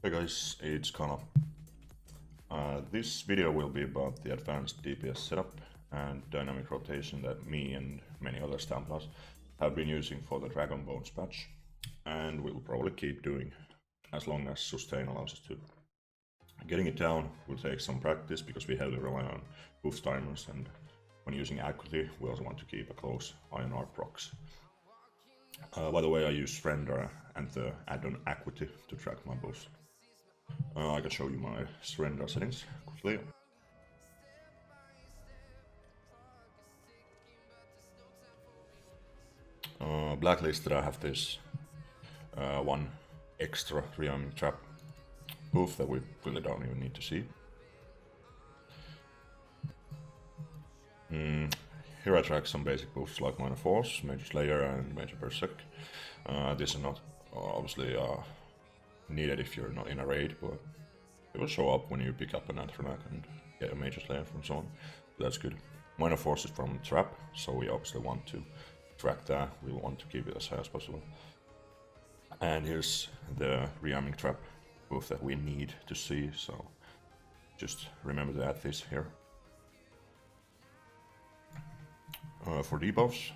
Hey guys, it's Kana. This video will be about the advanced DPS setup and dynamic rotation that me and many other Stamplars have been using for the Dragon Bones patch, and we'll probably keep doing as long as sustain allows us to. Getting it down will take some practice because we heavily rely on boost timers, and when using acuity we also want to keep a close eye on our procs. By the way, I use Srendarr and the add-on acuity to track my boost. I can show you my Srendarr settings quickly. Blacklisted, I have this one extra rearming trap buff that we really don't even need to see. Here I track some basic buffs like Minor Force, Major Slayer and Major Berserk. These are not obviously needed if you're not in a raid, but it will show up when you pick up an Anthronac and get a Major Slayer from someone. That's good. Minor Force is from Trap, so we obviously want to track that. We want to keep it as high as possible. And here's the rearming trap buff that we need to see, so just remember to add this here. For debuffs,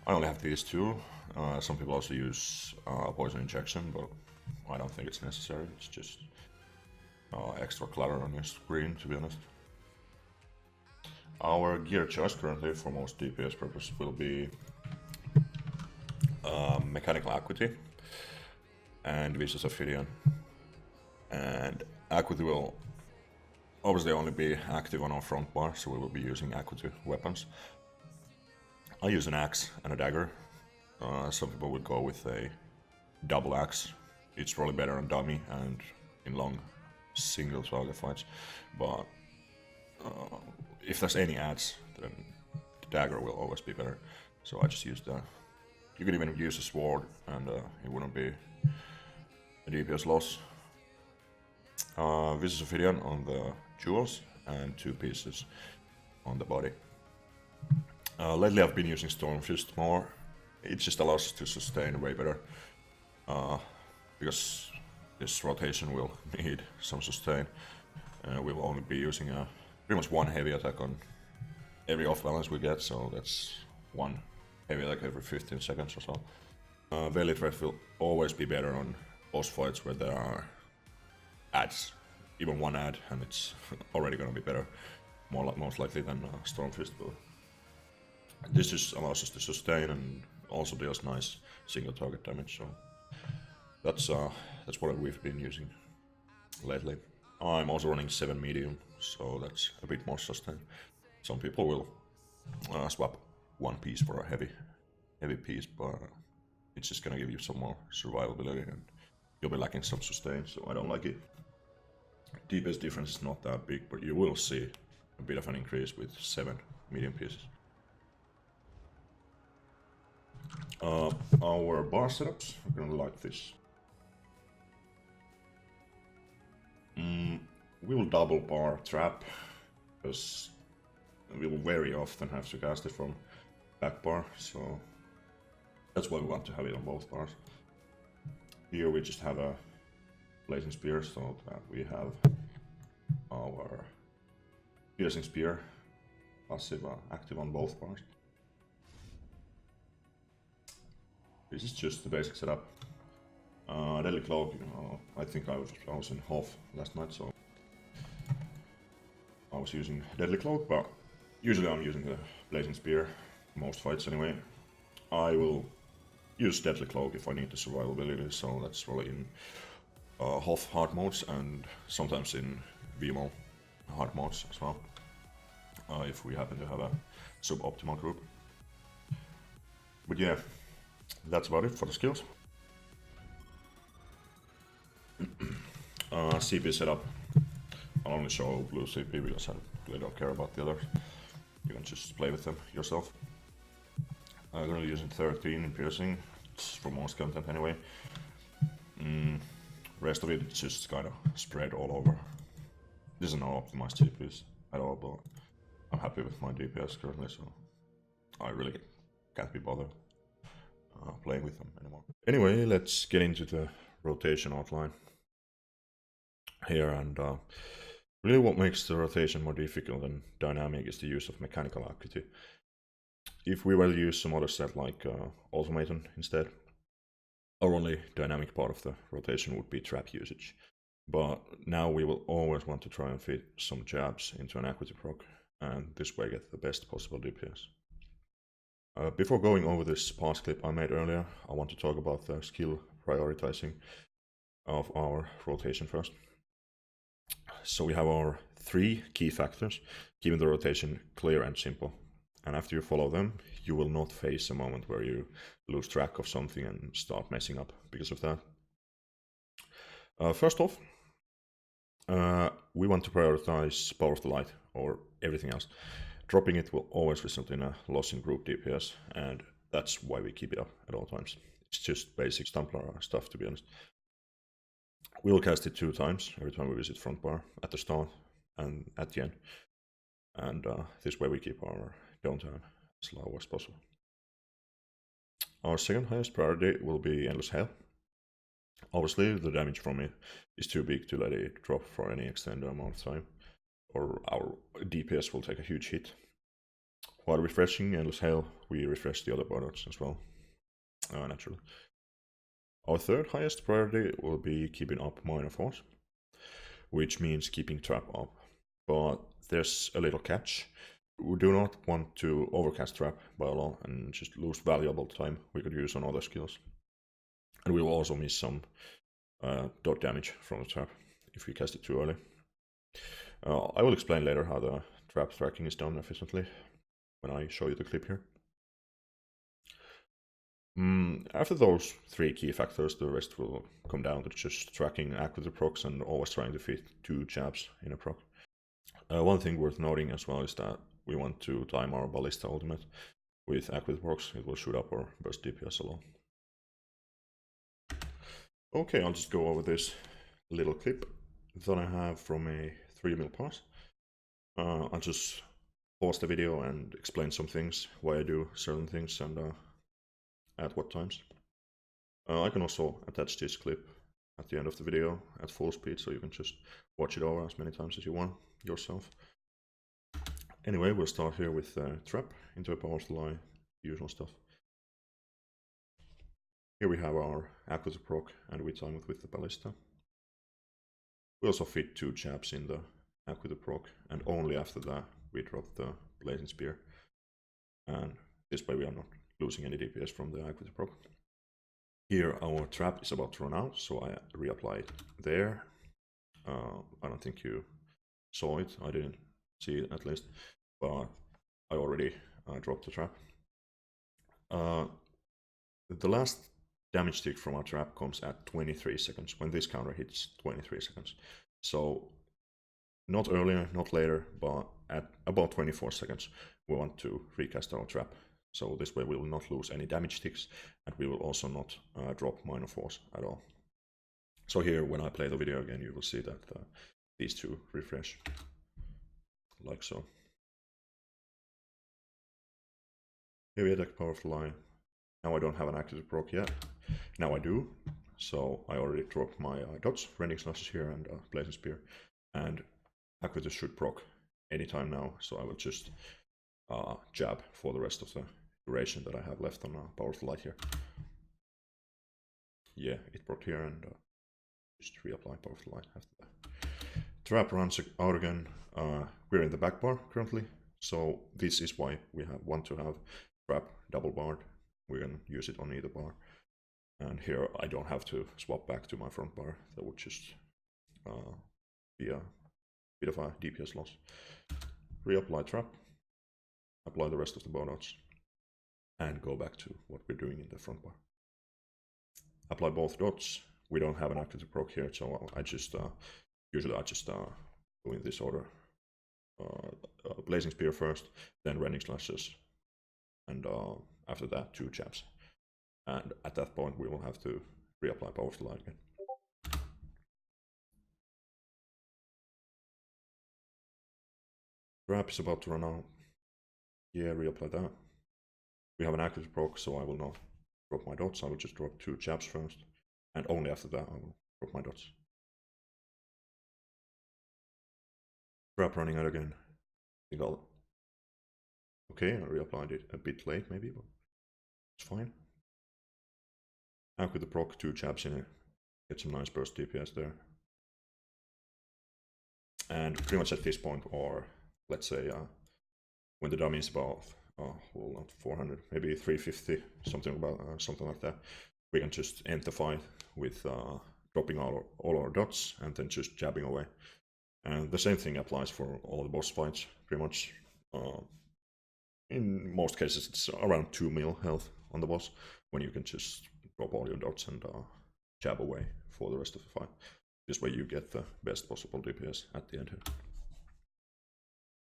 I only have these two. Some people also use poison injection, but I don't think it's necessary. It's just extra clutter on your screen, to be honest. Our gear choice currently for most DPS purposes will be Mechanical Acuity and Vicious Ophidian. And Acuity will obviously only be active on our front bar, so we will be using Acuity weapons. I use an axe and a dagger. Some people would go with a double axe. It's probably better on dummy and in long single target fights, but if there's any adds, then the dagger will always be better, so I just use that. You could even use a sword and it wouldn't be a DPS loss. Vicious Ophidian on the jewels and 2 pieces on the body. Lately I've been using Stormfist more. It just allows us to sustain way better, because this rotation will need some sustain. We'll only be using pretty much one heavy attack on every off balance we get, so that's one heavy attack every 15 seconds or so. Veiled Threat will always be better on boss fights where there are adds, even one add, and it's already gonna be better, most likely than Stormfist will. This just allows us to sustain and also deals nice single target damage, so that's what we've been using lately. I'm also running 7 medium, so that's a bit more sustain. Some people will swap one piece for a heavy piece, but it's just gonna give you some more survivability and you'll be lacking some sustain, so I don't like it. DPS difference is not that big, but you will see a bit of an increase with 7 medium pieces. Our bar setups are gonna like this. We will double bar trap, because we will very often have to cast it from back bar, so that's why we want to have it on both bars. Here we just have a blazing spear, so that we have our piercing spear passive active on both bars. This is just the basic setup. Deadly Cloak, I think I was in half last night, so I was using Deadly Cloak, but usually I'm using the Blazing Spear, most fights anyway. I will use Deadly Cloak if I need the survivability, so that's really in half hard modes and sometimes in VMO hard modes as well, if we happen to have a suboptimal group. But yeah, that's about it for the skills. CP setup. I'll only show blue CP because I really don't care about the others. You can just play with them yourself. I'm gonna be using 13 in piercing. It's for most content anyway. Rest of it just kind of spread all over. This is no optimized CPs at all, but I'm happy with my DPS currently, so I really can't be bothered playing with them anymore. Anyway, let's get into the rotation outline here, and really what makes the rotation more difficult and dynamic is the use of mechanical acuity. If we were to use some other set like automaton instead, our only dynamic part of the rotation would be trap usage. But now we will always want to try and fit some jabs into an acuity proc, and this way get the best possible DPS. Before going over this parse clip I made earlier, I want to talk about the skill prioritizing of our rotation first. So we have our 3 key factors, keeping the rotation clear and simple. And after you follow them, you will not face a moment where you lose track of something and start messing up because of that. First off, we want to prioritize power of the light or everything else. Dropping it will always result in a loss in group DPS, and that's why we keep it up at all times. It's just basic Stamplar stuff, to be honest. We will cast it 2 times every time we visit front bar, at the start and at the end. And this way we keep our downtime as low as possible. Our second highest priority will be Endless Hail. Obviously, the damage from it is too big to let it drop for any extended amount of time, or our DPS will take a huge hit. While refreshing Endless Hail, we refresh the other boards as well, naturally. Our third highest priority will be keeping up Minor Force, which means keeping trap up. But there's a little catch. We do not want to overcast trap by law and just lose valuable time we could use on other skills. And we will also miss some dot damage from the trap if we cast it too early. I will explain later how the trap tracking is done efficiently when I show you the clip here. After those 3 key factors, the rest will come down to just tracking acuity procs and always trying to fit 2 jabs in a proc. One thing worth noting as well is that we want to time our Ballista ultimate with acuity procs. It will shoot up or burst DPS alone. Okay, I'll just go over this little clip that I have from a 3mm parse. I'll just pause the video and explain some things, why I do certain things and at what times. I can also attach this clip at the end of the video at full speed, so you can just watch it over as many times as you want yourself. Anyway, we'll start here with trap into a power line, usual stuff. Here we have our acuity proc and we time it with the Ballista. We also fit 2 jabs in the acuity proc, and only after that we drop the Blazing Spear, and this way we are not losing any DPS from the acuity proc. Here our trap is about to run out, so I reapply it there. I don't think you saw it, I didn't see it at least, but I already dropped the trap. The last damage tick from our trap comes at 23 seconds, when this counter hits 23 seconds. So not earlier, not later, but at about 24 seconds we want to recast our trap. So this way we will not lose any damage ticks, and we will also not drop Minor Force at all. So here, when I play the video again, you will see that these 2 refresh, like so. Here we attack power of the line. Now I don't have an active proc yet. Now I do. So I already dropped my dots, Rending Slashes here and Blazing Spear. And Acuity should proc anytime now, so I will just jab for the rest of the duration that I have left on Power of the Light here. Yeah, it proc here and just reapply Power of the Light after that. Trap runs out again. We're in the back bar currently, so this is why we want to have trap double barred. We can use it on either bar. And here I don't have to swap back to my front bar. That would just be a bit of a DPS loss. Reapply trap, apply the rest of the bar dots, and go back to what we're doing in the front bar. Apply both dots. We don't have an active proc here, so I just usually I just go in this order. Blazing Spear first, then Rending Slashes, and after that 2 jabs. And at that point we will have to reapply Power of the Light again. Trap is about to run out. Yeah, reapply that. We have an active proc, so I will not drop my dots. I will just drop 2 jabs first, And only after that I will drop my dots. Trap running out again. I think I'll... Okay, I reapplied it a bit late maybe, but it's fine. Out with the proc, 2 jabs in it. Get some nice burst DPS there. And pretty much at this point, or let's say when the dummy is about, well, not 400, maybe 350, something like that, we can just end the fight with dropping all our dots and then just jabbing away. And the same thing applies for all the boss fights, pretty much. In most cases, it's around 2 mil health on the boss, when you can just drop all your dots and jab away for the rest of the fight. This way you get the best possible DPS at the end here.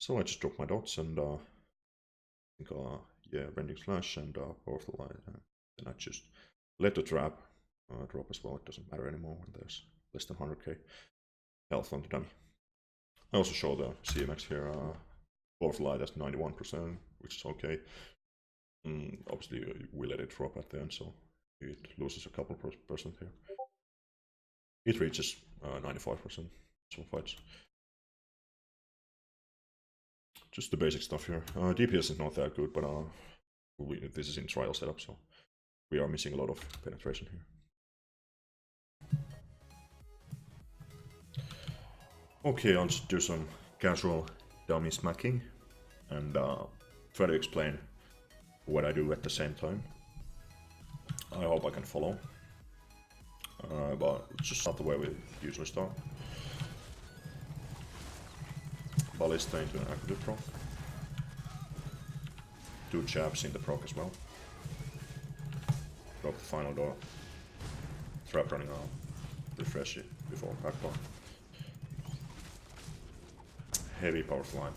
So I just drop my dots and yeah, Rending Slash and Powerful Light. Then I just let the trap drop as well. It doesn't matter anymore when there's less than 100k health on the dummy. I also show the CMX here. Powerful Light at 91%, which is okay. Obviously, we let it drop at the end, so it loses a couple percent here. It reaches 95% some fights. Just the basic stuff here. DPS is not that good, but this is in trial setup, so we are missing a lot of penetration here. Okay, I'll just do some casual dummy smacking and try to explain what I do at the same time. I hope I can follow. But it's just not the way we usually start. Ballista into an active proc. 2 jabs in the proc as well. Drop the final door. Trap running out. Refresh it before backbar. Heavy powerful line.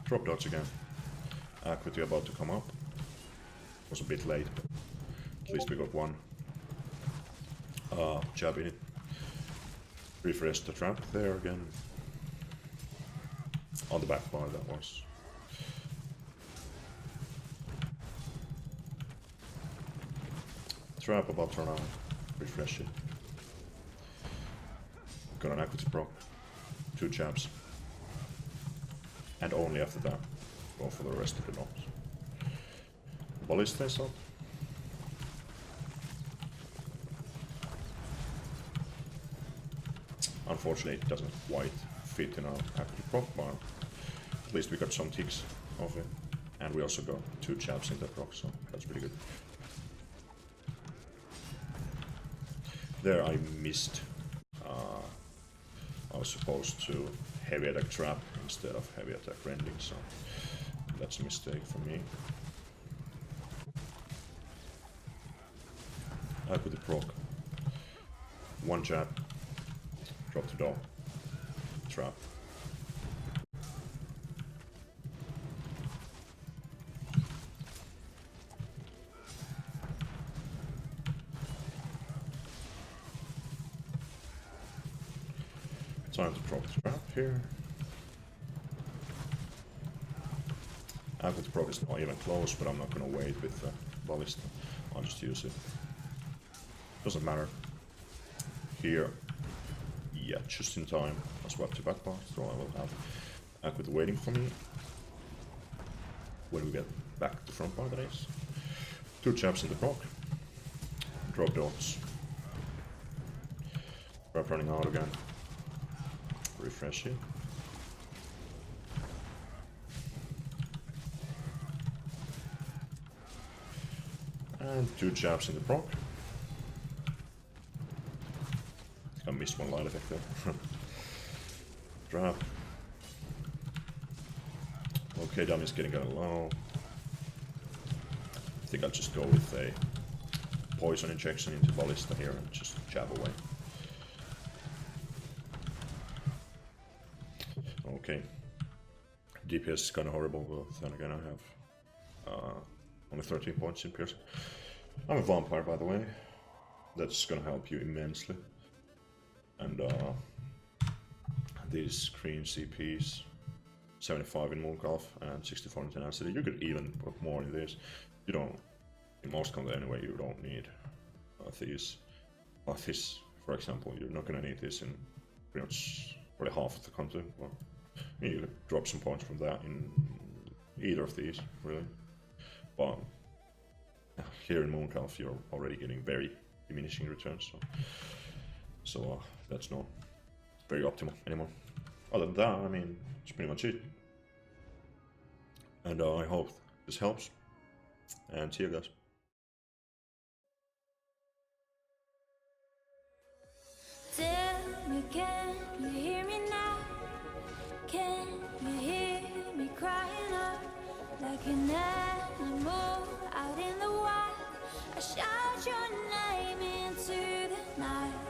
Drop dots again. Equity about to come up. Was a bit late, but at least we got one. Jab in it. Refresh the trap there again. On the back bar that was. Trap about to run out. Refresh it. Got an equity proc. 2 jabs. And only after that, go for the rest of the knocks. Ballista is up. Unfortunately, it doesn't quite fit in our active proc, but at least we got some ticks of it. And we also got 2 jabs in the proc, so that's pretty good. There I missed. I was supposed to heavy attack trap instead of heavy attack rending, so that's a mistake for me. I put the proc. 1 jab. Drop the door. Trap. Time to drop the trap here. The proc is not even close, but I'm not gonna wait with the ballista. I'll just use it. Doesn't matter. Here. Yeah, just in time. I'll swap to back bar, so I will have Aquit waiting for me. When we get back to front bar, that is. 2 jabs in the proc. Drop dots. Trap running out again. Refresh it. And 2 jabs in the proc. I think I missed one light effect there. Trap. Okay, dummy's getting kind of low. I think I'll just go with a poison injection into ballista here and just jab away. Okay. DPS is kind of horrible, but then again I have only 13 points in piercing. I'm a vampire, by the way. That's gonna help you immensely. And these green CPs, 75 in Moonkalf and 64 in tenacity. You could even put more in this. You don't, in most content anyway, you don't need these this, for example, you're not gonna need this in pretty much probably half of the content. Well, you could drop some points from that in either of these, really. But here in Mooncalf, you're already getting very diminishing returns, so that's not very optimal anymore. Other than that, I mean, it's pretty much it. And I hope this helps, and see you guys. Tell me, can you hear me now? Can you hear me crying out like an animal out in the wild? I shout your name into the night.